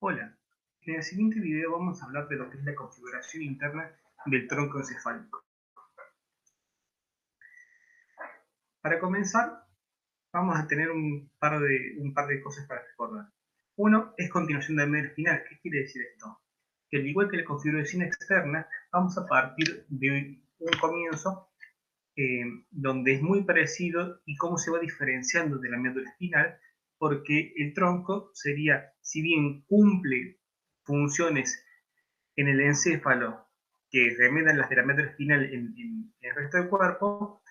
Hola, en el siguiente video vamos a hablar de lo que es la configuración interna del tronco encefálico. Para comenzar, vamos a tener un par de cosas para recordar. Uno es continuación del medio espinal. ¿Qué quiere decir esto? Que al igual que la configuración externa, vamos a partir de un comienzo donde es muy parecido y cómo se va diferenciando de la médula espinal, porque el tronco sería, si bien cumple funciones en el encéfalo que remedan las de la médula espinal en el resto del cuerpo,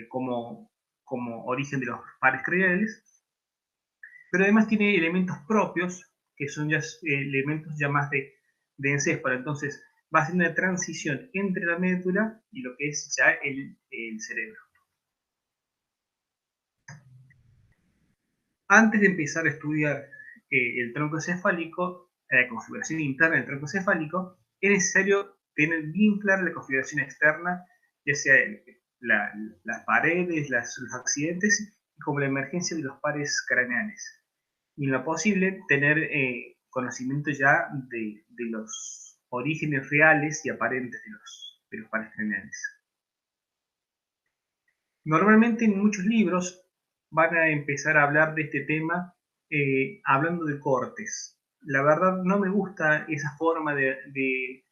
como origen de los pares craniales, pero además tiene elementos propios, que son ya elementos ya más de encéfalo. Entonces va a ser una transición entre la médula y lo que es ya el cerebro. Antes de empezar a estudiar el tronco encefálico, la configuración interna del tronco encefálico, es necesario tener bien clara la configuración externa, ya sea las paredes, los accidentes, como la emergencia de los pares craneales. Y en lo posible, tener conocimiento ya de los orígenes reales y aparentes de los pares craneales. Normalmente en muchos libros van a empezar a hablar de este tema hablando de cortes. La verdad no me gusta esa forma de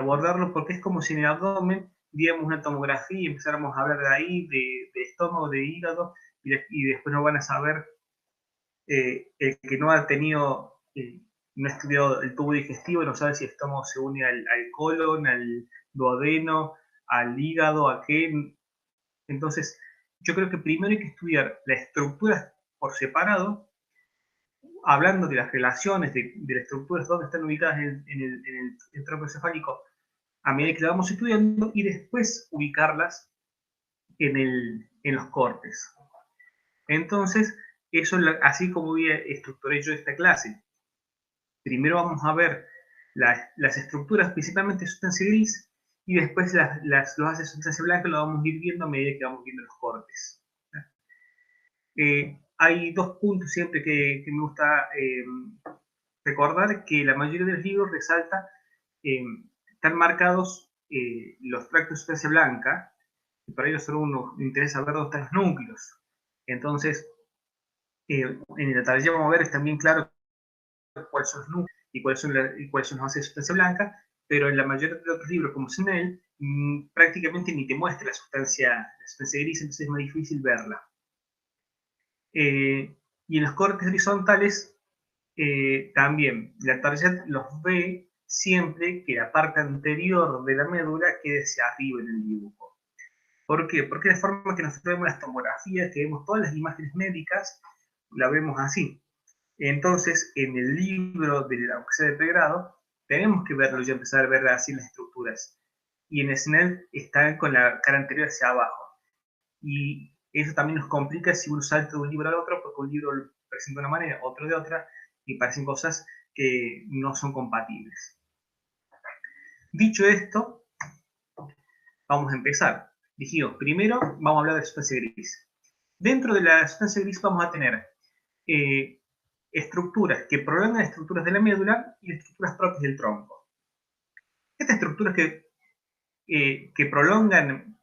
abordarlo, porque es como si en el abdomen diéramos una tomografía y empezáramos a hablar de ahí, de estómago, de hígado, y después no van a saber el que no ha tenido, no ha estudiado el tubo digestivo, no sabe si el estómago se une al colon, al duodeno, al hígado, a qué. Entonces, yo creo que primero hay que estudiar la estructura por separado, hablando de las relaciones de las estructuras donde están ubicadas en el tronco encefálico a medida que la vamos estudiando, y después ubicarlas en los cortes. Entonces, eso es así como estructuré yo esta clase. Primero vamos a ver las estructuras, principalmente de sustancia gris, y después los haces de sustancia blanca lo vamos a ir viendo a medida que vamos viendo los cortes. Hay dos puntos siempre que me gusta recordar, que la mayoría de los libros resalta, están marcados los tractos de sustancia blanca, y para ello solo uno interesa ver dónde están los núcleos. Entonces, en la tablilla vamos a ver, está bien claro cuáles son los núcleos y cuáles son los bases de sustancia blanca, pero en la mayoría de otros libros, como Snell, prácticamente ni te muestra la sustancia gris, entonces es más difícil verla. Y en los cortes horizontales también la target los ve siempre que la parte anterior de la médula quede hacia arriba en el dibujo. ¿Por qué? Porque es la forma que nosotros vemos las tomografías, que vemos todas las imágenes médicas, la vemos así. Entonces, en el libro de la aunque sea de pregrado, tenemos que verlo y empezar a ver así las estructuras. Y en SNEL están con la cara anterior hacia abajo. Y eso también nos complica si uno salta de un libro al otro, porque un libro lo presenta de una manera, otro de otra, y parecen cosas que no son compatibles. Dicho esto, vamos a empezar. Dijimos, primero vamos a hablar de sustancia gris. Dentro de la sustancia gris vamos a tener estructuras que prolongan estructuras de la médula y estructuras propias del tronco. Estas estructuras que prolongan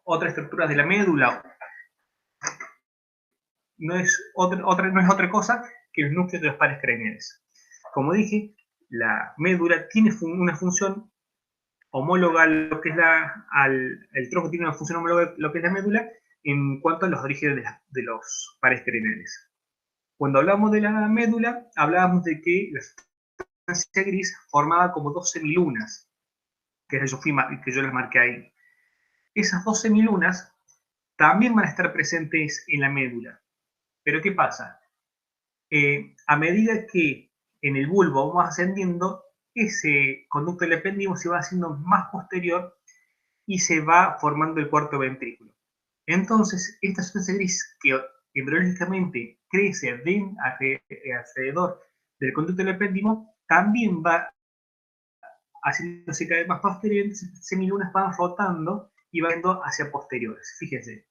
otras estructuras de la médula no es otra cosa que los núcleos de los pares craneales. Como dije, la médula tiene una función homóloga a lo que es el tronco tiene una función homóloga a lo que es la médula en cuanto a los orígenes de los pares craneales. Cuando hablamos de la médula, hablábamos de que la sustancia gris formaba como dos semilunas, que yo les marqué ahí. Esas dos semilunas también van a estar presentes en la médula. Pero ¿qué pasa? A medida que en el bulbo vamos ascendiendo, ese conducto del epéndimo se va haciendo más posterior y se va formando el cuarto ventrículo. Entonces, esta sustancia gris que embriológicamente crece alrededor del conducto del epéndimo, también va haciéndose cada vez más posterior, entonces las semilunas van rotando y van hacia posteriores. Fíjense.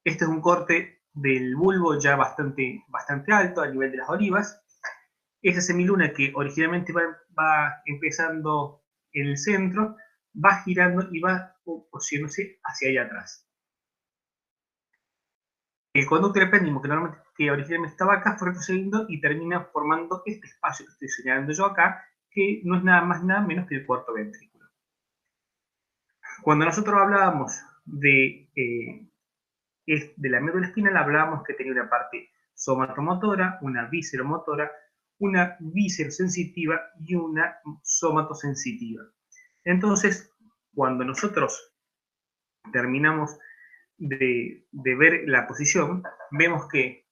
Este es un corte del bulbo ya bastante alto, a nivel de las olivas. Esa semiluna que originalmente va empezando en el centro, va girando y va posicionándose hacia allá atrás. El conducto del epéndimo, que originalmente estaba acá, fue retrocediendo y termina formando este espacio que estoy señalando yo acá, que no es nada más nada menos que el cuarto ventrículo. Cuando nosotros hablábamos de la médula espinal, hablábamos que tenía una parte somatomotora, una visceromotora, una viscerosensitiva y una somatosensitiva. Entonces, cuando nosotros terminamos de ver la posición, vemos que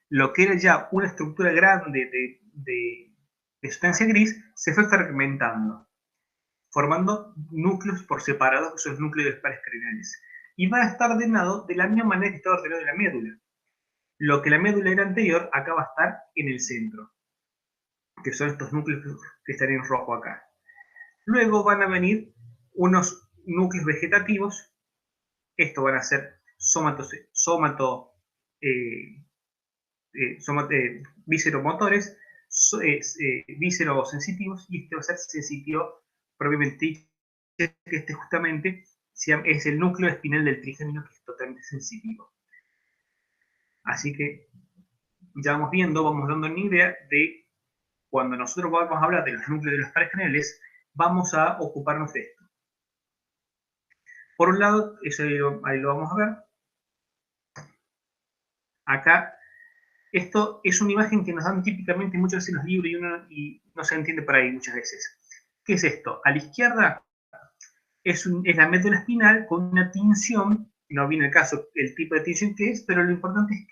lo que era ya una estructura grande de sustancia gris se fue fragmentando, formando núcleos por separado, que son los núcleos de los pares craneales. Y va a estar ordenado de la misma manera que está ordenado en la médula. Lo que la médula era anterior, acá va a estar en el centro, que son estos núcleos que están en rojo acá. Luego van a venir unos núcleos vegetativos. Estos van a ser visceromotores, viscerosensitivos, y este va a ser sensitivo propiamente, que este justamente es el núcleo espinal del trigémino, que es totalmente sensitivo. Así que ya vamos viendo, vamos dando una idea de cuando nosotros vamos a hablar de los núcleos de los pares craneales, vamos a ocuparnos de esto. Por un lado, eso ahí lo vamos a ver. Acá, esto es una imagen que nos dan típicamente muchas veces en los libros y no se entiende por ahí muchas veces. ¿Qué es esto? A la izquierda es la médula espinal con una tinción, no viene el caso el tipo de tinción que es, pero lo importante es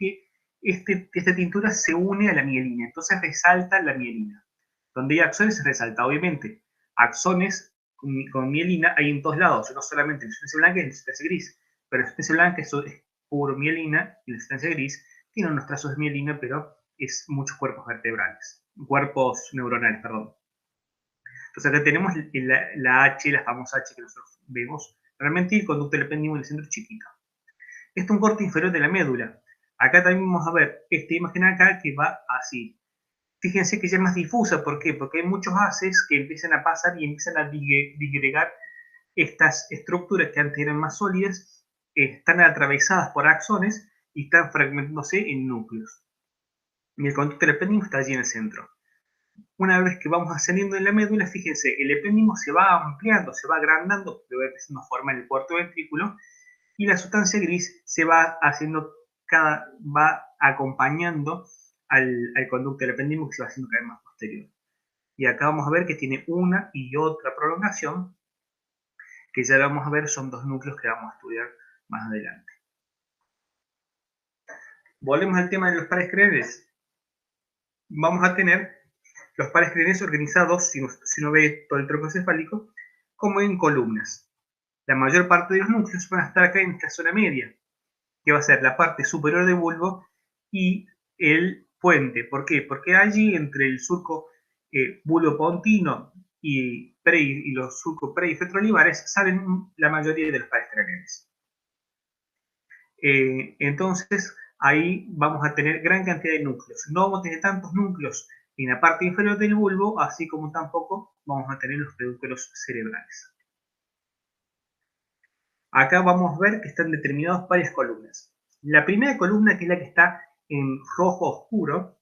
que esta tintura se une a la mielina, entonces resalta la mielina. Donde hay axones se resalta, obviamente. Axones con mielina hay en todos lados, no solamente en la sustancia blanca y en la sustancia gris, pero la sustancia blanca es puro mielina y la sustancia gris tiene unos trazos de mielina, pero es muchos cuerpos neuronales, perdón. Entonces acá tenemos la H, la famosa H que nosotros vemos realmente, y el conducto del epéndimo en el centro chiquito. Esto es un corte inferior de la médula. Acá también vamos a ver esta imagen acá que va así. Fíjense que ya es más difusa, ¿por qué? Porque hay muchos haces que empiezan a pasar y empiezan a digregar estas estructuras que antes eran más sólidas, están atravesadas por axones y están fragmentándose en núcleos. Y el conducto del epéndimo está allí en el centro. Una vez que vamos ascendiendo en la médula, fíjense, el epéndimo se va ampliando, se va agrandando, va empezando a formar el cuarto ventrículo, y la sustancia gris se va haciendo, va acompañando al conducto del epéndimo, que se va haciendo cada vez más posterior. Y acá vamos a ver que tiene una y otra prolongación, que ya vamos a ver, son dos núcleos que vamos a estudiar más adelante. Volvemos al tema de los pares craneales. Vamos a tener los pares craneales organizados, si uno ve todo el tronco cefálico, como en columnas. La mayor parte de los núcleos van a estar acá en esta zona media, que va a ser la parte superior del bulbo y el puente. ¿Por qué? Porque allí, entre el surco bulbopontino y los surcos pre y retroolivares, salen la mayoría de los pares craneales. Entonces, ahí vamos a tener gran cantidad de núcleos. No vamos a tener tantos núcleos en la parte inferior del bulbo, así como tampoco vamos a tener los pedúnculos cerebrales. Acá vamos a ver que están determinadas varias columnas. La primera columna, que es la que está en rojo oscuro,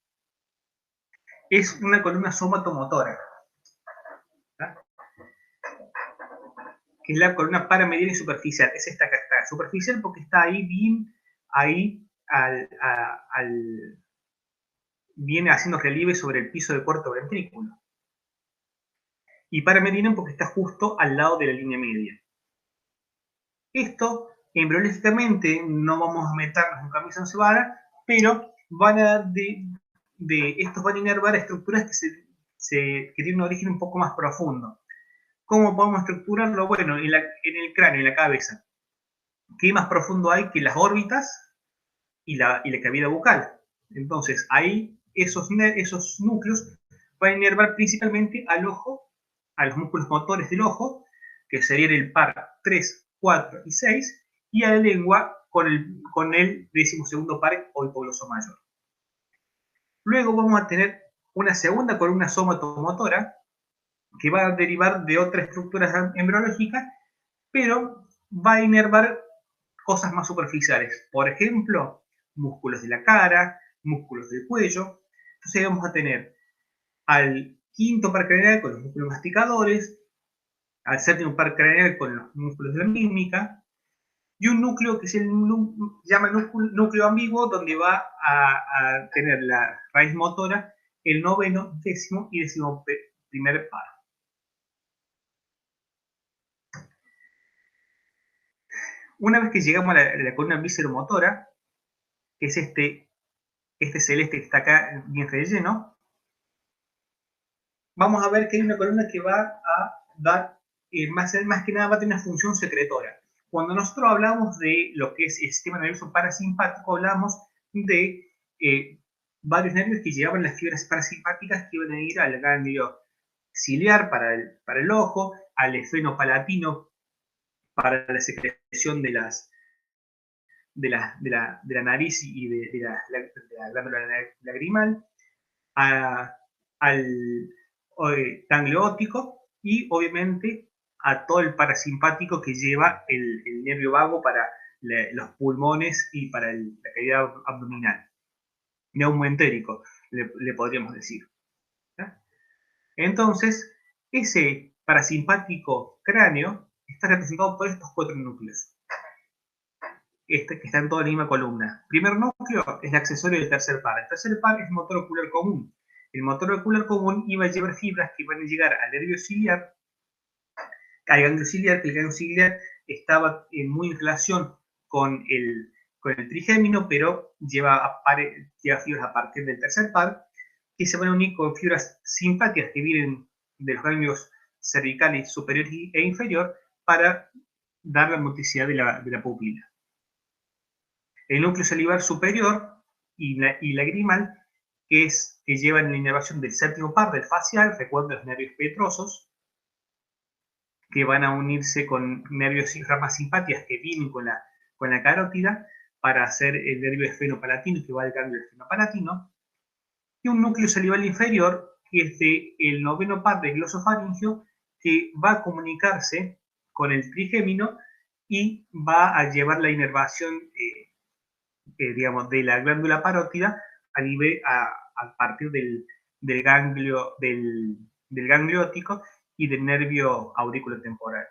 es una columna somatomotora, ¿tá? Que es la columna paramediana y superficial. Es esta que está superficial porque está ahí bien, viene haciendo relieve sobre el piso del cuarto ventrículo. Y paramediana porque está justo al lado de la línea media. Esto, embriológicamente, no vamos a meternos en camisa cebada, pero estos van a inervar estructuras que tienen un origen un poco más profundo. ¿Cómo podemos estructurarlo? Bueno, en el cráneo, en la cabeza. ¿Qué más profundo hay que las órbitas y la cavidad bucal? Entonces, ahí esos núcleos van a inervar principalmente al ojo, a los músculos motores del ojo, que serían el par 3, 4 y 6, y a la lengua con el 12º par o hipoglosso mayor. Luego vamos a tener una segunda columna somatomotora que va a derivar de otras estructuras embriológicas, pero va a inervar cosas más superficiales. Por ejemplo, músculos de la cara, músculos del cuello. Entonces vamos a tener al quinto par craneal con los músculos masticadores, al séptimo par craneal con los músculos de la mímica, y un núcleo que se llama núcleo ambiguo, donde va a tener la raíz motora el noveno, décimo y décimo primer par. Una vez que llegamos a la columna visceromotora, que es este celeste que está acá bien relleno, vamos a ver que hay una columna que va a dar, más que nada va a tener una función secretora. Cuando nosotros hablamos de lo que es el sistema nervioso parasimpático, hablamos de varios nervios que llevaban las fibras parasimpáticas que iban a ir al ganglio ciliar para el ojo, al esfeno palatino para la secreción de la nariz y de la glándula lagrimal, al ganglio óptico y obviamente a todo el parasimpático que lleva el nervio vago para los pulmones y para la cavidad abdominal. Neumoentérico, le podríamos decir. ¿Ya? Entonces, ese parasimpático cráneo está representado por estos 4 núcleos. Que está en toda la misma columna. Primer núcleo es el accesorio del tercer par. El tercer par es el motor ocular común. El motor ocular común iba a llevar fibras que van a llegar al nervio ciliar, al ganglio ciliar, que el ganglio ciliar estaba muy en relación con el trigémino, pero lleva fibras a partir del tercer par, que se van a unir con fibras simpáticas que vienen de los ganglios cervicales superior e inferior para dar la motricidad de la pupila. El núcleo salivar superior y lagrimal, que llevan la inervación del séptimo par del facial, recuerden los nervios petrosos, que van a unirse con nervios y ramas simpáticas que vienen con la carótida para hacer el nervio esfenopalatino, que va al ganglio esfenopalatino, y un núcleo salival inferior, que es el noveno par del glosofaringio, que va a comunicarse con el trigémino y va a llevar la inervación digamos, de la glándula parótida a partir del ganglio óptico y del nervio auriculotemporal.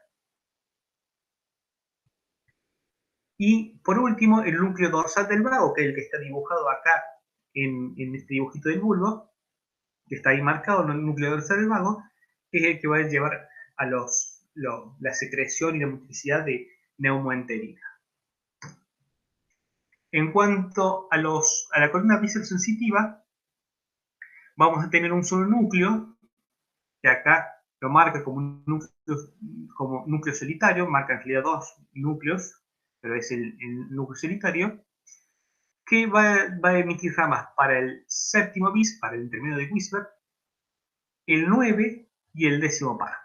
Y por último, el núcleo dorsal del vago, que es el que está dibujado acá en este dibujito del bulbo, que está ahí marcado, el núcleo dorsal del vago, que es el que va a llevar a la secreción y la motricidad de neumoenterica. En cuanto a la columna viscerosensitiva, vamos a tener un solo núcleo, que acá lo marca como núcleo solitario, marca en realidad 2 núcleos, pero es el núcleo solitario, que va a emitir ramas para el séptimo bis, para el intermedio de Wisberg, el 9 y el 10º par.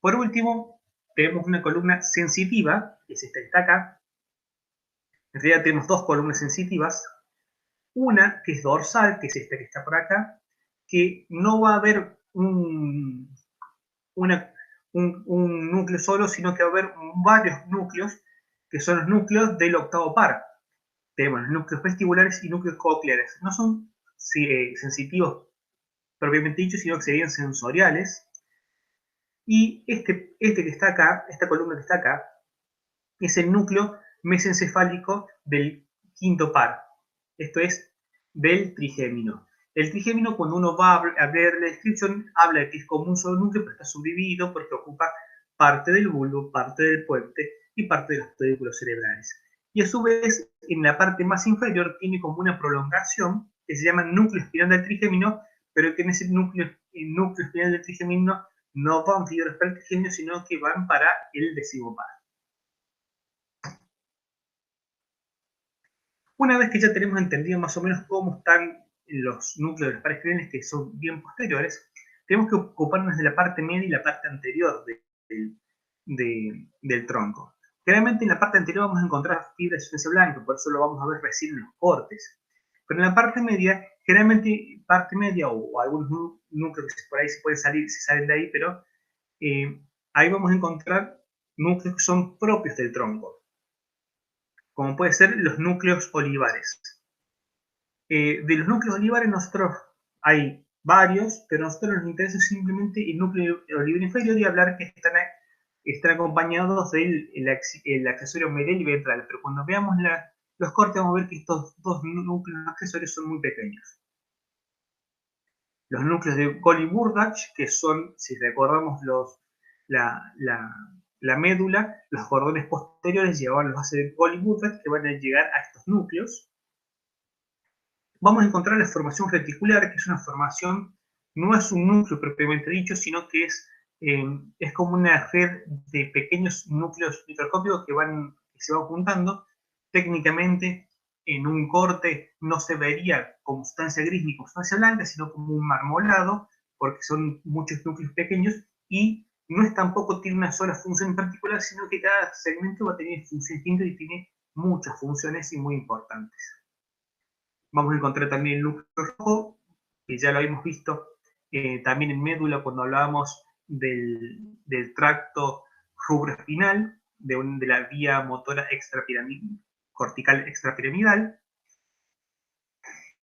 Por último, tenemos una columna sensitiva, que es esta que está acá. En realidad tenemos 2 columnas sensitivas. Una que es dorsal, que es esta que está por acá, que no va a haber un núcleo solo, sino que va a haber varios núcleos, que son los núcleos del octavo par. Tenemos los núcleos vestibulares y núcleos cocleares. No son sensitivos propiamente dichos, sino que serían sensoriales. Y este que está acá, esta columna que está acá, es el núcleo mesencefálico del quinto par. Esto es del trigémino. El trigémino, cuando uno va a ver la descripción, habla de que es como un solo núcleo, pero está subdividido porque ocupa parte del bulbo, parte del puente y parte de los pedúnculos cerebrales. Y a su vez, en la parte más inferior tiene como una prolongación que se llama núcleo espinal del trigémino, pero que en ese núcleo espinal del trigémino no van fibras para el trigémino, sino que van para el 10º par. Una vez que ya tenemos entendido más o menos cómo están los núcleos de los pares craneales, que son bien posteriores, tenemos que ocuparnos de la parte media y la parte anterior del tronco. Generalmente en la parte anterior vamos a encontrar fibra de sustancia blanca, por eso lo vamos a ver recién en los cortes. Pero en la parte media, generalmente parte media o algunos núcleos que por ahí se pueden salir, se salen de ahí, pero ahí vamos a encontrar núcleos que son propios del tronco, como pueden ser los núcleos olivares. De los núcleos olivares nosotros hay varios, pero a nosotros nos interesa simplemente el núcleo olivar inferior y hablar que están acompañados del el accesorio medial y ventral, pero cuando veamos los cortes vamos a ver que estos dos núcleos accesorios son muy pequeños. Los núcleos de Collie-Burdach, que son, si recordamos la médula, los cordones posteriores llevaban los bases de Collie-Burdach que van a llegar a estos núcleos. Vamos a encontrar la formación reticular, que es una formación, no es un núcleo propiamente dicho, sino que es como una red de pequeños núcleos microscópicos que se van juntando. Técnicamente, en un corte no se vería como sustancia gris ni como sustancia blanca, sino como un marmolado, porque son muchos núcleos pequeños y no es tampoco tiene una sola función en particular, sino que cada segmento va a tener función distinta y tiene muchas funciones y muy importantes. Vamos a encontrar también el núcleo rojo, que ya lo habíamos visto también en médula cuando hablábamos del tracto rubroespinal, de la vía motora cortical extrapiramidal.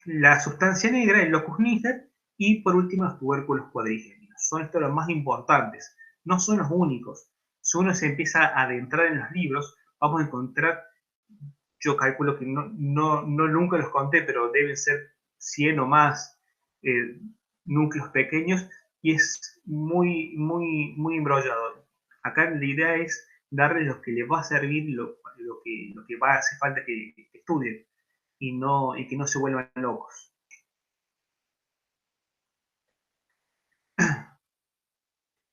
La sustancia negra, el locus niger, y por último los tubérculos cuadrigémenos. Son estos los más importantes, no son los únicos. Si uno se empieza a adentrar en los libros, vamos a encontrar, yo calculo que no nunca los conté, pero deben ser 100 o más núcleos pequeños y es muy embrollado. Acá la idea es darle lo que les va a servir, lo que va a hacer falta que estudien y que no se vuelvan locos.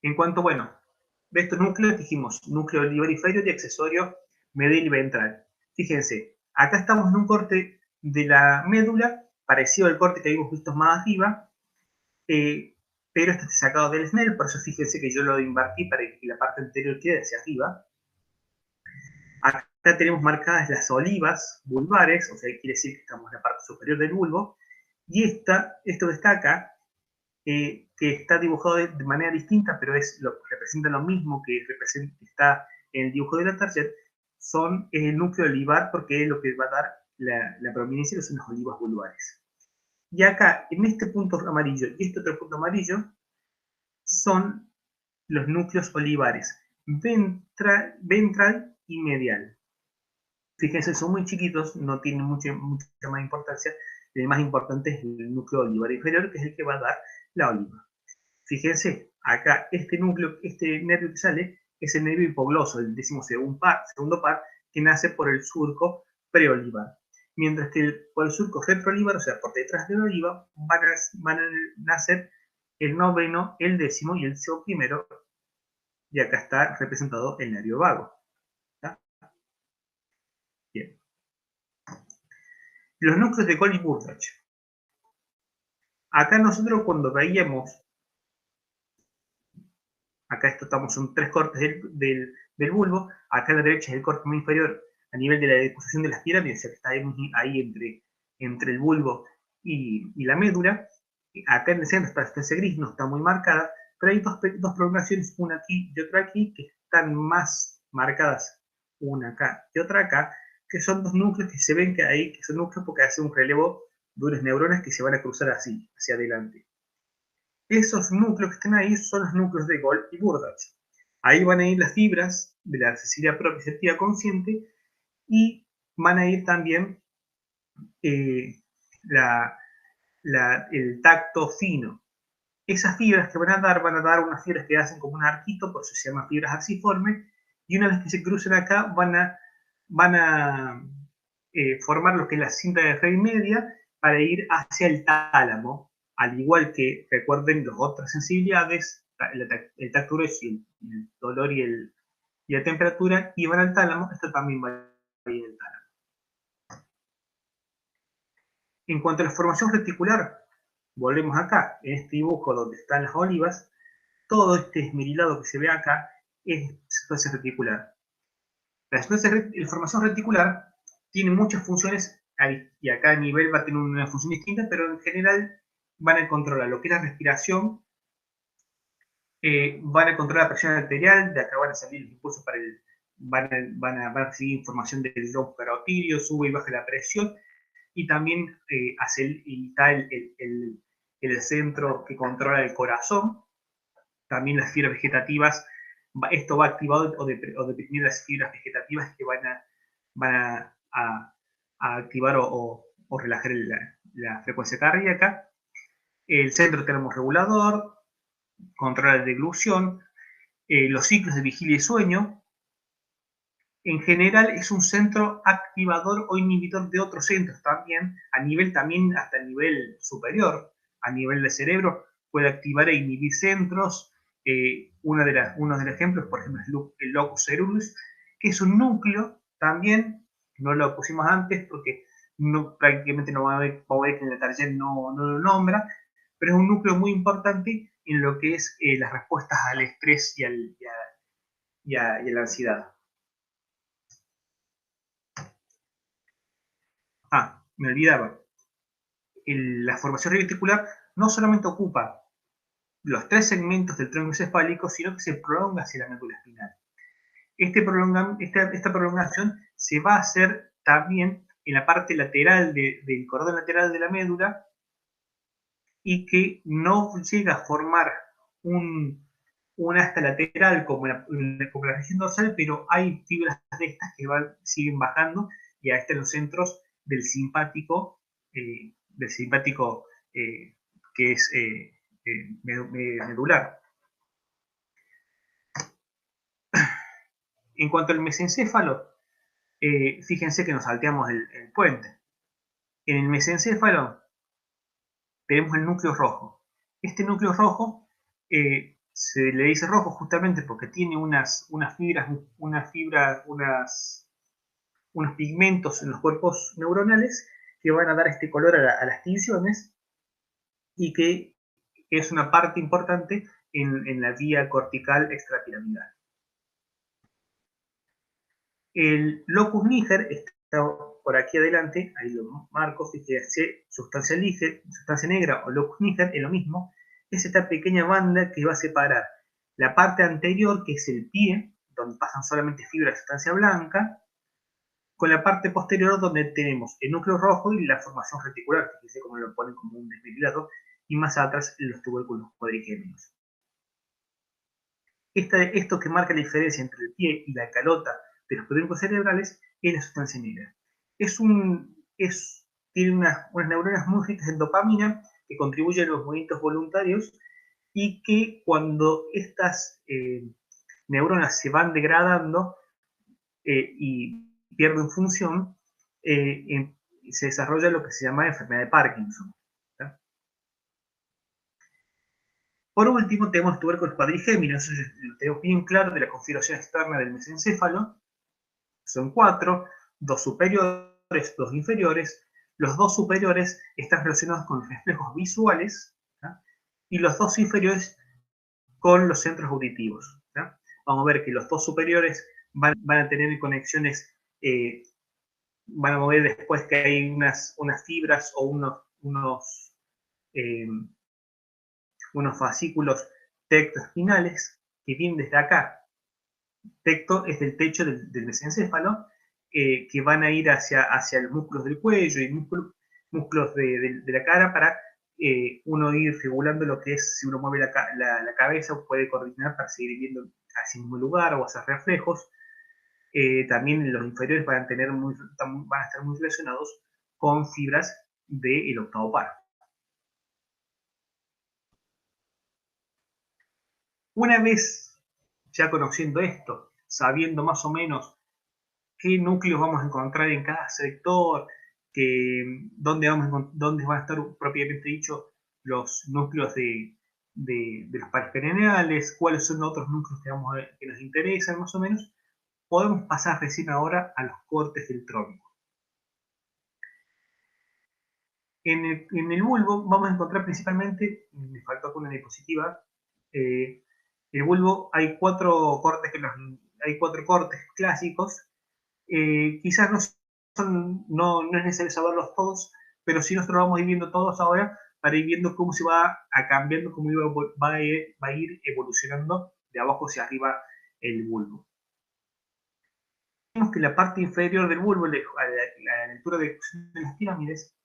En cuanto, bueno, de estos núcleos dijimos núcleo olivar inferior y accesorio medial y ventral. Fíjense, acá estamos en un corte de la médula, parecido al corte que habíamos visto más arriba, pero este está sacado del Snell, por eso fíjense que yo lo invertí para que la parte anterior quede hacia arriba. Acá tenemos marcadas las olivas vulvares, o sea, quiere decir que estamos en la parte superior del bulbo, y esto que está acá, que está dibujado de manera distinta, pero representa lo mismo que está en el dibujo de la Target, es el núcleo olivar porque es lo que va a dar la prominencia, que son las olivas vulvares. Y acá, en este punto amarillo y este otro punto amarillo, son los núcleos olivares ventral y medial. Fíjense, son muy chiquitos, no tienen mucha más importancia. El más importante es el núcleo olivar inferior, que es el que va a dar la oliva. Fíjense, acá este nervio que sale es el nervio hipogloso, el segundo par, que nace por el surco preolivar. Mientras que por el surco retroolivar, o sea, por detrás de la oliva, van a nacer el noveno, el décimo y el primero, y acá está representado el nervio vago. ¿Está? Bien. Los núcleos de Collie-Burdach. Acá nosotros cuando veíamos, acá estamos en 3 cortes del bulbo, acá a la derecha es el corte más inferior a nivel de la deposición de las pirámides, o sea que está ahí entre el bulbo y la médula. Acá en el centro está la sustancia gris, no está muy marcada, pero hay dos prolongaciones, una aquí y otra aquí, que están más marcadas, una acá y otra acá, que son dos núcleos que se ven que son núcleos porque hace un relevo de unas neuronas que se van a cruzar así, hacia adelante. Esos núcleos que están ahí son los núcleos de Golgi-Burdach. Ahí van a ir las fibras de la sensibilidad proprioceptiva consciente y van a ir también el tacto fino. Esas fibras que van a dar unas fibras que hacen como un arquito, por eso se llaman fibras axiformes, y una vez que se crucen acá van a formar lo que es la cinta de red media para ir hacia el tálamo, al igual que, recuerden, las otras sensibilidades, el tacto grueso y el dolor y la temperatura, y van al tálamo, esto también va a ir al tálamo. En cuanto a la formación reticular, volvemos acá, en este dibujo donde están las olivas, todo este esmerilado que se ve acá sustancia reticular. La formación reticular tiene muchas funciones, y a cada nivel va a tener una función distinta, pero en general van a controlar lo que es la respiración, van a controlar la presión arterial, de acá van a salir los impulsos para el, van a recibir información del globo carotidio, sube y baja la presión, y también está el centro que controla el corazón, también las fibras vegetativas. Esto va activado o deprimiendo las fibras vegetativas que van a activar o relajar la frecuencia cardíaca. El centro termorregulador controla la deglución, los ciclos de vigilia y sueño. En general es un centro activador o inhibidor de otros centros también, también hasta nivel superior, a nivel de cerebro, puede activar e inhibir centros. Uno de los ejemplos, por ejemplo, el locus ceruleus, que es un núcleo también, no lo pusimos antes porque prácticamente no va a ver que en el taller no lo nombra, pero es un núcleo muy importante en lo que es las respuestas al estrés y a la ansiedad. Me olvidaba. La formación reticular no solamente ocupa los 3 segmentos del tronco encefálico, sino que se prolonga hacia la médula espinal. Esta prolongación se va a hacer también en la parte lateral del cordón lateral de la médula, y que no llega a formar un asta lateral como la región dorsal, pero hay fibras de estas que siguen bajando, y a los centros del simpático, que es medular. En cuanto al mesencéfalo, fíjense que nos salteamos el puente. En el mesencéfalo tenemos el núcleo rojo. Este núcleo rojo se le dice rojo justamente porque tiene unos pigmentos en los cuerpos neuronales que van a dar este color a las tinciones, y que es una parte importante en la vía cortical extrapiramidal. El locus niger está por aquí adelante, ahí lo marco, fíjense, sustancia negra o locus niger es lo mismo, es esta pequeña banda que va a separar la parte anterior, que es el pie, donde pasan solamente fibras de sustancia blanca, con la parte posterior donde tenemos el núcleo rojo y la formación reticular, fíjense cómo lo ponen como un desmerilado, y más atrás los tubérculos cuadrigémenos. Esto que marca la diferencia entre el pie y la calota de los tubérculos cerebrales es la sustancia negra. Tiene unas neuronas muy ricas en dopamina que contribuyen a los movimientos voluntarios, y que cuando estas neuronas se van degradando y pierden función, se desarrolla lo que se llama enfermedad de Parkinson. ¿Tá? Por último, tenemos tubérculos cuadrigéminos. Lo tenemos bien claro de la configuración externa del mesencéfalo. Son 4, 2 superiores, 2 inferiores. Los 2 superiores están relacionados con los reflejos visuales, ¿tá? Y los 2 inferiores con los centros auditivos. ¿Tá? Vamos a ver que los 2 superiores van a tener conexiones, van a mover después que hay unas fibras o unos fascículos tectoespinales que vienen desde acá. Tecto es del techo del mesencéfalo, que van a ir hacia los músculos del cuello y músculos de la cara, para uno ir regulando lo que es, si uno mueve la cabeza, puede coordinar para seguir viendo hacia el mismo lugar o hacer reflejos. También los inferiores van a estar muy relacionados con fibras del octavo par. Una vez ya conociendo esto, sabiendo más o menos qué núcleos vamos a encontrar en cada sector, dónde van a estar propiamente dicho los núcleos de los pares perineales, cuáles son los otros núcleos que nos interesan más o menos, podemos pasar recién ahora a los cortes del tronco. En el bulbo vamos a encontrar principalmente, me faltó con una diapositiva, el bulbo hay 4 cortes que hay 4 cortes clásicos. Quizás no es necesario saberlos todos, pero sí nosotros vamos a ir viendo todos ahora para ir viendo cómo se va cambiando, cómo va a ir evolucionando de abajo hacia arriba el bulbo. Vemos que la parte inferior del bulbo, a la altura de las pirámides,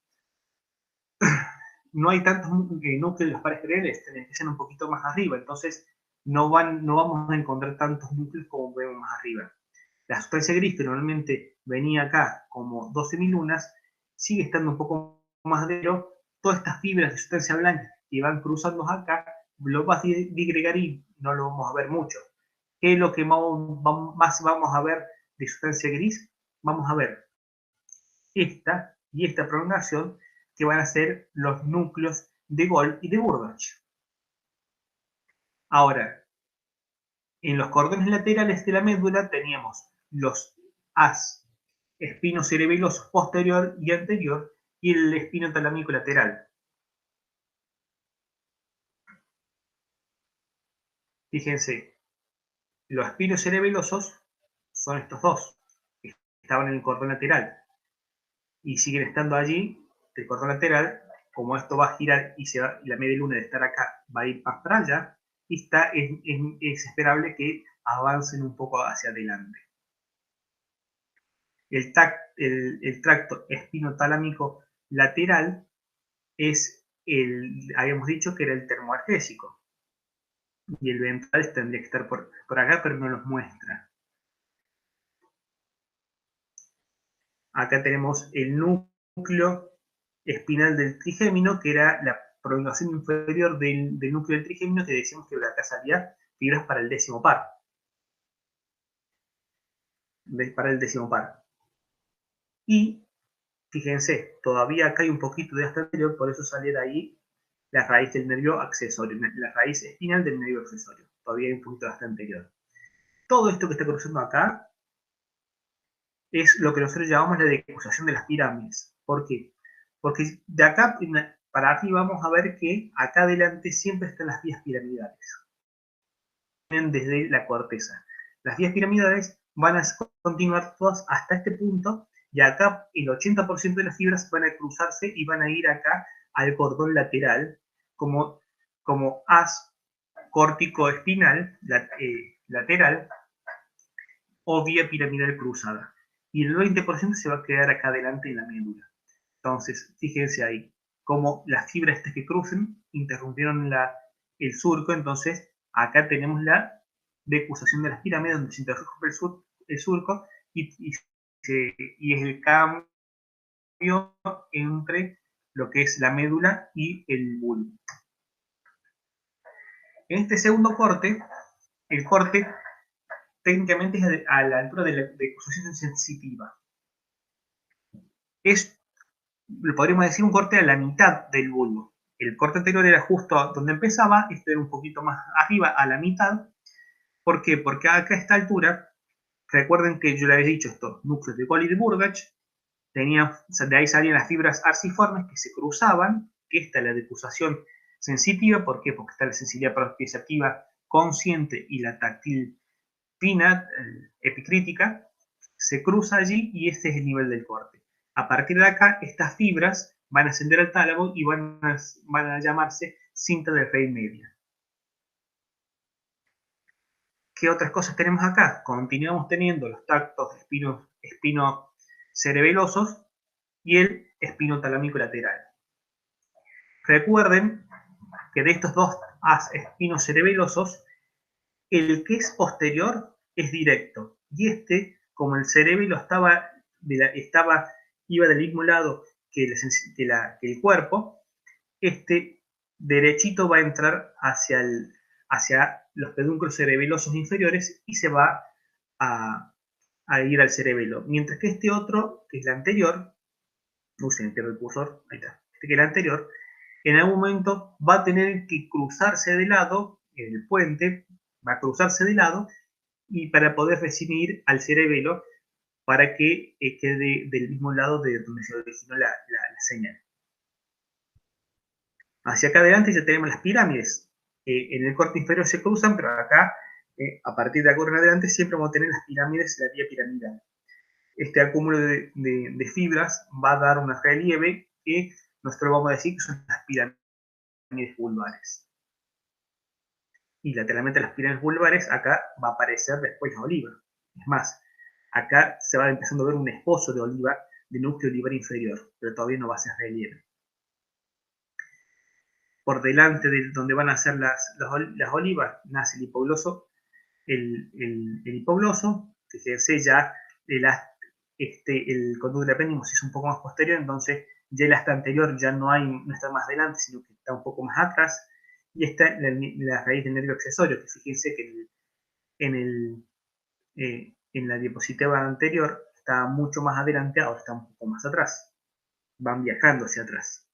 no hay tantos núcleos en las paredes exteriores, empiezan un poquito más arriba, entonces no vamos a encontrar tantos núcleos como vemos más arriba. La sustancia gris, que normalmente venía acá como 12.000 lunas, sigue estando un poco más adentro. Todas estas fibras de sustancia blanca que van cruzando acá, lo vas a digregar y no lo vamos a ver mucho. ¿Qué es lo que más vamos a ver de sustancia gris? Vamos a ver esta y esta prolongación, que van a ser los núcleos de Gold y de Burbage. Ahora, en los cordones laterales de la médula teníamos los haz espinocerebelosos posterior y anterior y el espino talámico lateral. Fíjense, los espinocerebelosos son estos dos, que estaban en el cordón lateral y siguen estando allí. El cordón lateral, como esto va a girar y la media luna de estar acá va a ir más para allá, y es esperable que avancen un poco hacia adelante. El tracto espinotalámico lateral habíamos dicho que era el termoartésico, y el ventral tendría que estar por acá, pero no los muestra. Acá tenemos el núcleo espinal del trigémino, que era la prolongación inferior del núcleo del trigémino, que decíamos que de acá salía fibras para el décimo par. Y fíjense, todavía acá hay un poquito de hasta anterior, por eso sale de ahí la raíz del nervio accesorio, la raíz espinal del nervio accesorio. Todavía hay un poquito de hasta anterior. Todo esto que está cruzando acá es lo que nosotros llamamos la decusación de las pirámides. ¿Por qué? Porque de acá para arriba vamos a ver que acá adelante siempre están las vías piramidales. Vienen desde la corteza. Las vías piramidales van a continuar todas hasta este punto, y acá el 80% de las fibras van a cruzarse y van a ir acá al cordón lateral como haz córtico-espinal lateral o vía piramidal cruzada. Y el 20% se va a quedar acá adelante en la médula. Entonces, fíjense ahí, como las fibras estas que crucen interrumpieron el surco. Entonces, acá tenemos la decusación de las pirámides, donde se interrumpe el surco y es el cambio entre lo que es la médula y el bulbo. En este segundo corte, el corte técnicamente es a la altura de la decusación sensitiva. Lo podríamos decir, un corte a la mitad del bulbo. El corte anterior era justo donde empezaba, este era un poquito más arriba, a la mitad. ¿Por qué? Porque acá a esta altura, recuerden que yo les había dicho estos núcleos de Gold y de Burbage, de ahí salían las fibras arciformes que se cruzaban, que esta es la decusación sensitiva. ¿Por qué? Porque está la sensibilidad propioceptiva consciente y la táctil fina, epicrítica, se cruza allí y este es el nivel del corte. A partir de acá, estas fibras van a ascender al tálamo y van a llamarse cinta de raíz media. ¿Qué otras cosas tenemos acá? Continuamos teniendo los tractos espinocerebelosos y el espino talámico lateral. Recuerden que de estos dos espinocerebelosos, el que es posterior es directo, y este, como el cerebelo iba del mismo lado que el cuerpo, este derechito va a entrar hacia los pedúnculos cerebelosos inferiores y se va a ir al cerebelo. Mientras que este otro, que es el anterior, el cursor, ahí está, que es el anterior, en algún momento va a tener que cruzarse de lado, en el puente, va a cruzarse de lado, y para poder recibir al cerebelo, para que quede del mismo lado de donde se originó la señal. Hacia acá adelante ya tenemos las pirámides. En el corte inferior se cruzan, pero acá A partir de acá en adelante siempre vamos a tener las pirámides y la vía piramidal. Este acúmulo de fibras va a dar un relieve que nosotros vamos a decir que son las pirámides vulvares. Y lateralmente a las pirámides vulvares, acá va a aparecer después la oliva. Es más, acá se va empezando a ver un esposo de oliva, de núcleo olivar inferior, pero todavía no va a ser relieve. Por delante de donde van a ser las olivas, nace el hipogloso. El hipogloso, fíjense ya, el condúcula epéndimus es un poco más posterior, entonces ya el asta anterior ya no está más adelante, sino que está un poco más atrás, y está la raíz del nervio accesorio, que fíjense que en la diapositiva anterior está mucho más adelante, ahora está un poco más atrás, van viajando hacia atrás.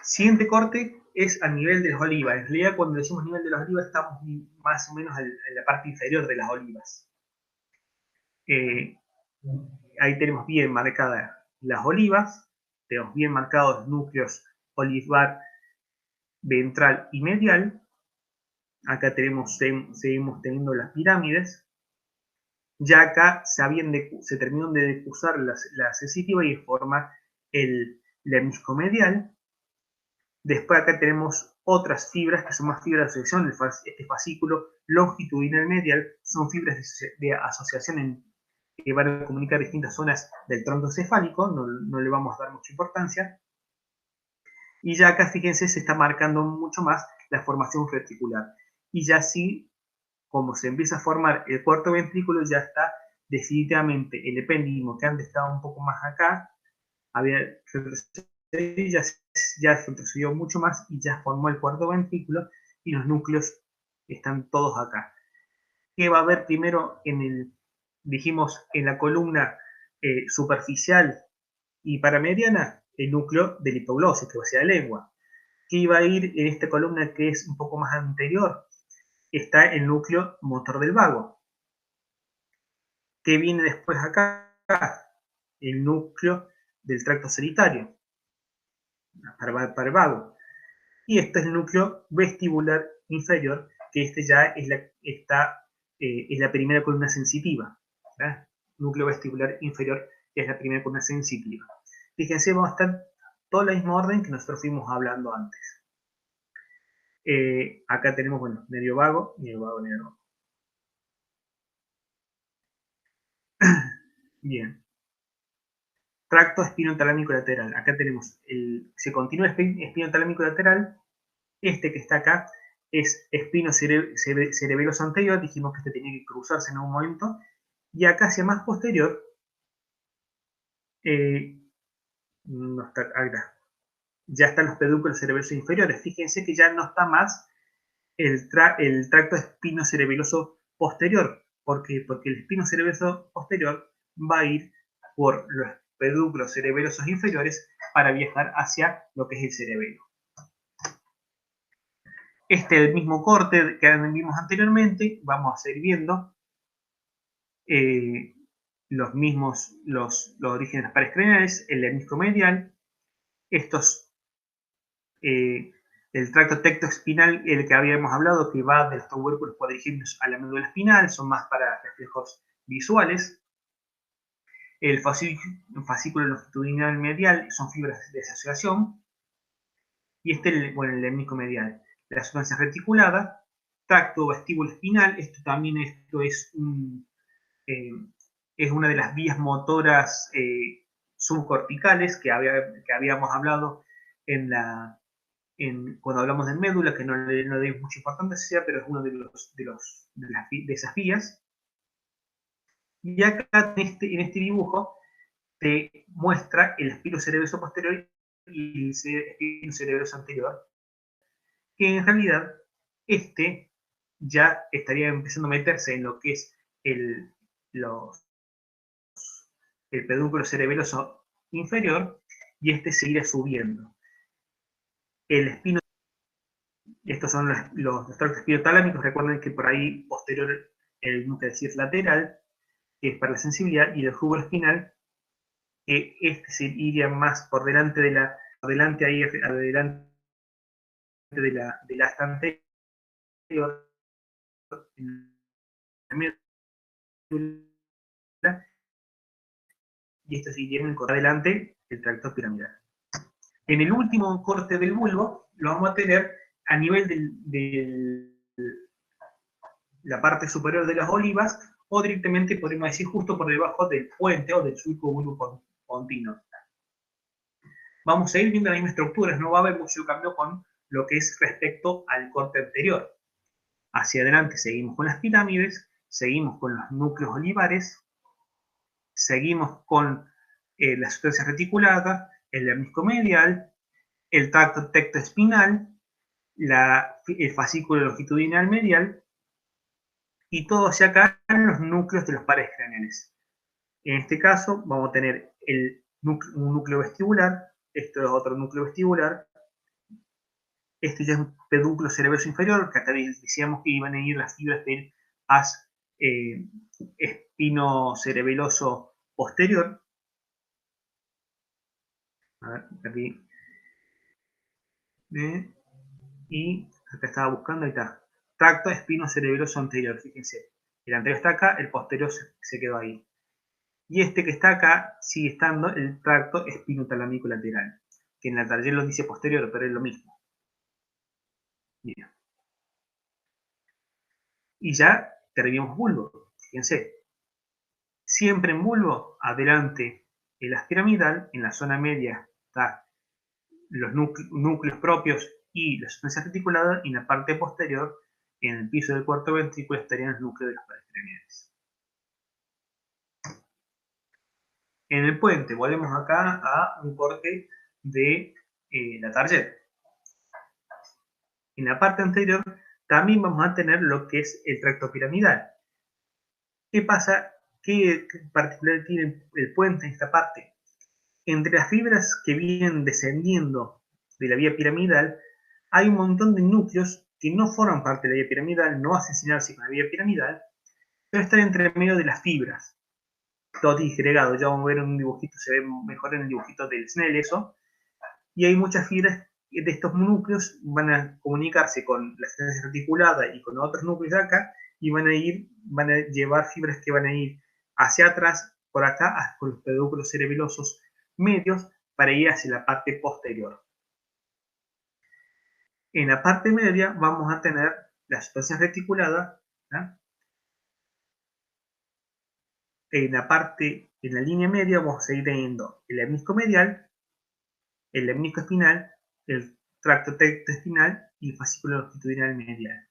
Siguiente corte es al nivel de las olivas. En realidad, cuando decimos nivel de las olivas, estamos más o menos en la parte inferior de las olivas. Ahí tenemos bien marcadas las olivas, tenemos bien marcados los núcleos olivar ventral y medial. Acá seguimos teniendo las pirámides. Ya acá se terminó de decusar la sensitiva y forma el lemnisco medial. Después acá tenemos otras fibras que son más fibras de asociación. Este fascículo longitudinal medial son fibras de asociación que van a comunicar distintas zonas del tronco encefálico, no le vamos a dar mucha importancia. Y ya acá, fíjense, se está marcando mucho más la formación reticular. Y ya sí, como se empieza a formar el cuarto ventrículo, ya está definitivamente el epéndimo, que antes estaba un poco más acá, había ya retrocedió mucho más y ya formó el cuarto ventrículo y los núcleos están todos acá. ¿Qué va a haber primero dijimos, en la columna superficial y paramediana? El núcleo del hipogloso, que va hacia la lengua. ¿Qué iba a ir en esta columna que es un poco más anterior? Está el núcleo motor del vago. ¿Qué viene después acá? El núcleo del tracto solitario, para el vago. Y este es el núcleo vestibular inferior, que este ya es la primera columna sensitiva. ¿verdad? Núcleo vestibular inferior, que es la primera columna sensitiva. Fíjense, vamos a estar toda la misma orden que nosotros fuimos hablando antes. Acá tenemos, bueno, nervio vago, nervio vago, nervio vago. Bien. Tracto espinotalámico lateral. Acá tenemos se continúa espinotalámico lateral. Este que está acá es espino cerebeloso anterior. Dijimos que este tenía que cruzarse en un momento. Y acá hacia más posterior, no está acá. Ya están los pedúnculos cerebelosos inferiores. Fíjense que ya no está más el tracto espinocerebeloso posterior. ¿Por qué? Porque el espino cerebeloso posterior va a ir por los pedúnculos cerebelosos inferiores para viajar hacia lo que es el cerebelo. Este es el mismo corte que vimos anteriormente. Vamos a seguir viendo los mismos, los orígenes parascraniales, el lemnisco medial, estos el tracto tectoespinal, el que habíamos hablado, que va de los tubérculos cuadrigémenos a la médula espinal, son más para reflejos visuales. El fascículo longitudinal medial son fibras de asociación. Y el lemnisco medial. La sustancia reticulada, tracto vestíbulo espinal, esto es una de las vías motoras subcorticales que habíamos hablado cuando hablamos de médula, que no le dimos mucha importancia, pero es uno de esas vías. Y acá en este dibujo te muestra el espino cerebeloso posterior y el espino cerebeloso anterior, que en realidad ya estaría empezando a meterse en lo que es el pedúnculo cerebeloso inferior, y seguirá subiendo. El espino, estos son los tractos espinotalámicos. Recuerden que por ahí posterior el núcleo lateral, que es para la sensibilidad, y el júgolo espinal, se iría más por delante adelante de la anterior, en la médula, y esto sí tiene adelante el tracto piramidal. En el último corte del bulbo lo vamos a tener a nivel de la parte superior de las olivas, o directamente podemos decir justo por debajo del puente o del surco bulbo pontino. Vamos a ir viendo las mismas estructuras, no va a haber mucho cambio con lo que es respecto al corte anterior. Hacia adelante seguimos con las pirámides, seguimos con los núcleos olivares, seguimos con la sustancia reticulada, el lemnisco medial, el tracto tectoespinal, el fascículo longitudinal medial, y todo hacia acá en los núcleos de los pares craneales. En este caso vamos a tener un núcleo vestibular, esto es otro núcleo vestibular, esto ya es un pedúnculo cerebeloso inferior, que acá decíamos que iban a ir las fibras del haz espino cerebeloso posterior. A ver, aquí. Y acá estaba buscando, ahí está. Tracto espino cerebeloso anterior, fíjense. El anterior está acá, el posterior se quedó ahí. Y este que está acá sigue estando el tracto espinotalámico lateral, que en la taller lo dice posterior, pero es lo mismo. Bien. Y ya terminamos bulbo, fíjense. Siempre en bulbo, adelante el haz piramidal, en la zona media está los núcleos propios y la sustancia reticulada, y en la parte posterior, en el piso del cuarto ventrículo, estarían los núcleos de los pares craneales. En el puente, volvemos acá a un corte de la tarjeta. En la parte anterior también vamos a tener lo que es el tracto piramidal. ¿Qué pasa? ¿Qué particular tiene el puente en esta parte? Entre las fibras que vienen descendiendo de la vía piramidal, hay un montón de núcleos que no forman parte de la vía piramidal, no hacen sinapsis con la vía piramidal, pero están entre medio de las fibras. Todo disgregado, ya vamos a ver en un dibujito, se ve mejor en el dibujito del Snell eso, y hay muchas fibras de estos núcleos, van a comunicarse con la sustancia reticulada y con otros núcleos de acá, y van a llevar fibras que van a ir hacia atrás, por acá, con los pedúnculos cerebelosos medios, para ir hacia la parte posterior. En la parte media vamos a tener la sustancia reticulada, ¿no? En la línea media vamos a seguir teniendo el lemnisco medial, el lemnisco espinal, el tracto tectoespinal y el fascículo longitudinal medial.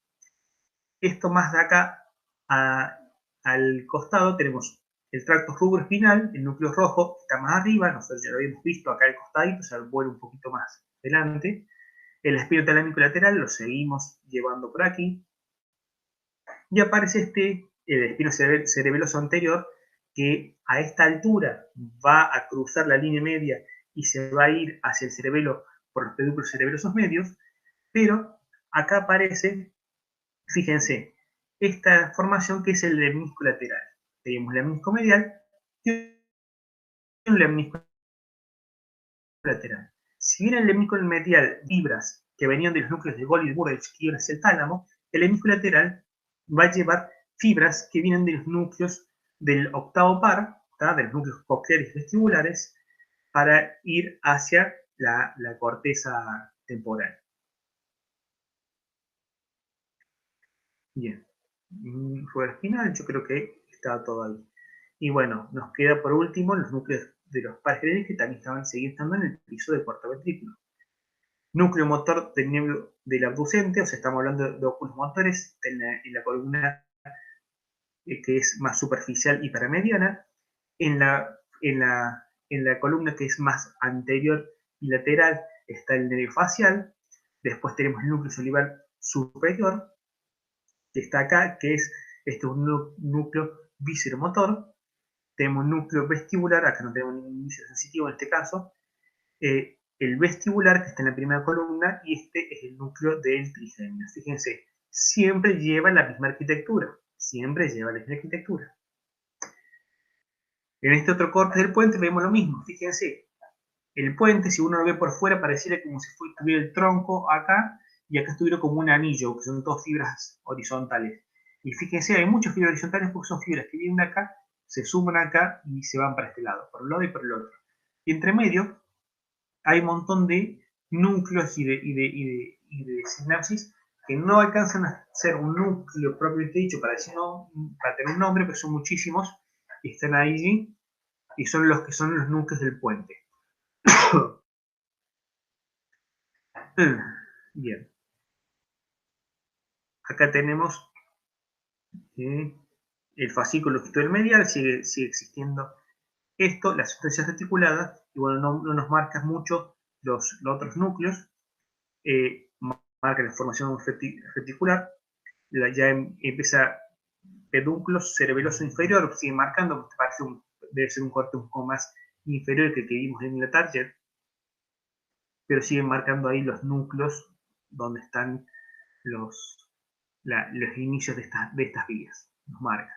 Esto más de acá al costado tenemos el tracto rubroespinal, el núcleo rojo está más arriba, nosotros ya lo habíamos visto acá al costadito, o sea, vuelve un poquito más adelante. El espinotalámico lateral lo seguimos llevando por aquí. Y aparece el espino cerebeloso anterior, que a esta altura va a cruzar la línea media y se va a ir hacia el cerebelo por los pedúnculos cerebelosos medios, pero acá aparece, fíjense, esta formación que es el lemnisco lateral. Tenemos el lemnisco medial y un lemnisco lateral. Si bien el lemnisco medial fibras que venían de los núcleos de Golgi y Burrage que iban hacia el tálamo, el lemnisco lateral va a llevar fibras que vienen de los núcleos del octavo par, de los núcleos cocleares y vestibulares, para ir hacia la corteza temporal. Bien, fue el final, yo creo que está todo ahí. Y bueno, nos queda por último los núcleos de los pares craneales, que también siguen estando en el piso del cuarto ventrículo. Núcleo motor del abducente, o sea, estamos hablando de óculos motores en la columna que es más superficial y paramediana, en la columna que es más anterior y lateral está el nervio facial, después tenemos el núcleo salival superior, que está acá, que es un núcleo visceromotor, tenemos núcleo vestibular, acá no tenemos ningún inicio sensitivo en este caso, el vestibular que está en la primera columna, y este es el núcleo del trigémino. Fíjense, siempre lleva la misma arquitectura, siempre lleva la misma arquitectura. En este otro corte del puente vemos lo mismo, fíjense, el puente, si uno lo ve por fuera, pareciera como si tuviera el tronco acá y acá estuvieron como un anillo, que son todas fibras horizontales. Y fíjense, hay muchas fibras horizontales porque son fibras que vienen de acá, se suman acá y se van para este lado, por un lado y por el otro. Y entre medio hay un montón de núcleos y de sinapsis que no alcanzan a ser un núcleo propiamente dicho para tener un nombre, pero son muchísimos y están ahí y son los que son los núcleos del puente. Bien. Acá tenemos el fascículo occipital medial, sigue existiendo esto, las sustancias reticuladas, y bueno, no nos marca mucho los otros núcleos, marca la formación reticular, ya empieza pedúnculo cerebeloso inferior, sigue marcando, debe ser un corte un poco más inferior que el que vimos en la target, pero siguen marcando ahí los núcleos donde están los inicios de estas vías, nos marca.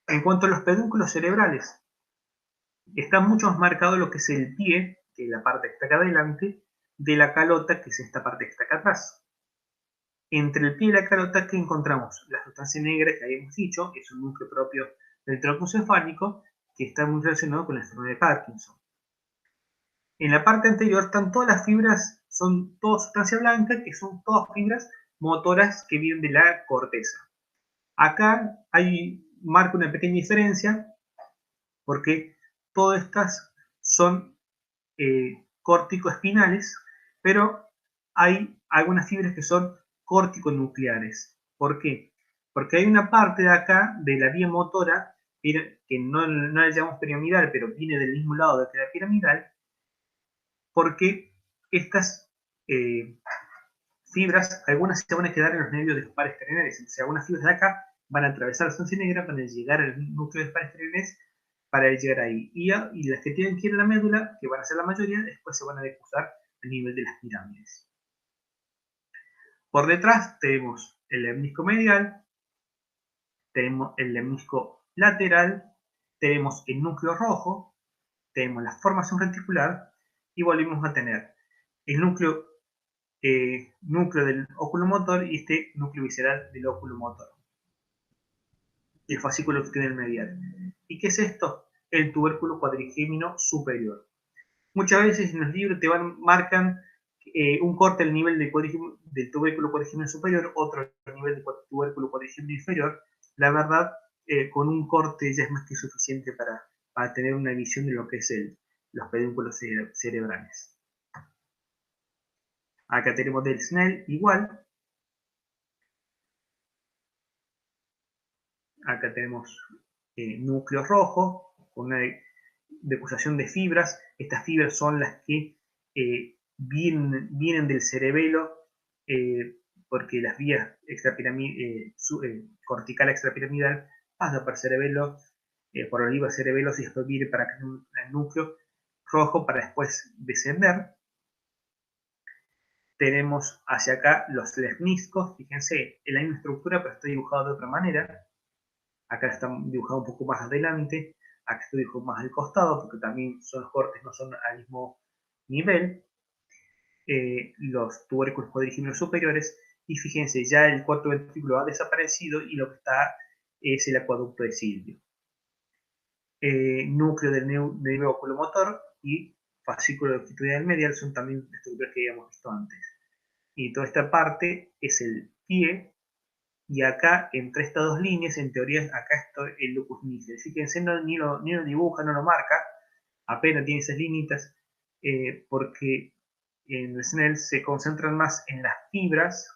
En cuanto a los pedúnculos cerebrales, está mucho más marcado lo que es el pie, que es la parte que está acá adelante, de la calota, que es esta parte que está acá atrás. Entre el pie y la calota, ¿qué encontramos? La sustancia negra que habíamos dicho, que es un núcleo propio del tronco cefálico, que está muy relacionado con la enfermedad de Parkinson. En la parte anterior están todas las fibras, son toda sustancia blanca, que son todas fibras motoras que vienen de la corteza. Acá marca una pequeña diferencia, porque todas estas son córtico-espinales, pero hay algunas fibras que son córtico-nucleares. ¿Por qué? Porque hay una parte de acá, de la vía motora, que no la llamamos piramidal, pero viene del mismo lado de la piramidal, porque estas fibras, algunas se van a quedar en los nervios de los pares craneales. O sea, algunas fibras de acá van a atravesar la sustancia negra para llegar al núcleo de los pares craneales para llegar ahí. Y las que tienen que ir a la médula, que van a ser la mayoría, después se van a depositar a nivel de las pirámides. Por detrás tenemos el lemnisco medial, tenemos el lemnisco lateral, tenemos el núcleo rojo, tenemos la formación reticular y volvemos a tener el núcleo del oculomotor y este núcleo visceral del oculomotor. El fascículo occipital medial. ¿Y qué es esto? El tubérculo cuadrigémino superior. Muchas veces en los libros marcan un corte al nivel del tubérculo cuadrigémino superior, otro al nivel del tubérculo cuadrigémino inferior. La verdad, con un corte ya es más que suficiente para tener una visión de lo que es los pedúnculos cerebrales. Acá tenemos del Snell igual. Acá tenemos núcleo rojo, con una deposición de fibras. Estas fibras son las que vienen del cerebelo, porque las vías cortical extrapiramidal pasa por cerebelo, por oliva cerebelos y después viene para acá el núcleo rojo para después descender. Tenemos hacia acá los lemniscos, fíjense, en la misma estructura pero está dibujado de otra manera. Acá está dibujado un poco más adelante, acá está dibujado más al costado, porque también son los cortes, no son al mismo nivel. Los tubérculos cuadrigéminos superiores, y fíjense, ya el cuarto ventrículo ha desaparecido y lo que está es el acueducto de Silvio. Núcleo del nervio oculomotor y fascículo occipital medial son también estructuras que habíamos visto antes. Y toda esta parte es el pie, y acá, entre estas dos líneas, en teoría, acá está el locus niger. Fíjense, ni lo dibuja, no lo marca, apenas tiene esas líneas, porque en el Snell se concentran más en las fibras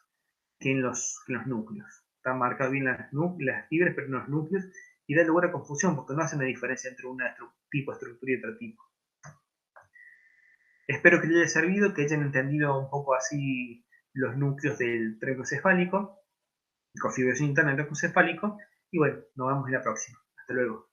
que en los núcleos. Están marcadas bien las fibras, pero no los núcleos, y da lugar a confusión, porque no hacen la diferencia entre un tipo de estructura y otro tipo. Espero que les haya servido, que hayan entendido un poco así los núcleos del tronco cefálico, configuración interna del tronco cefálico, y bueno, nos vemos en la próxima. Hasta luego.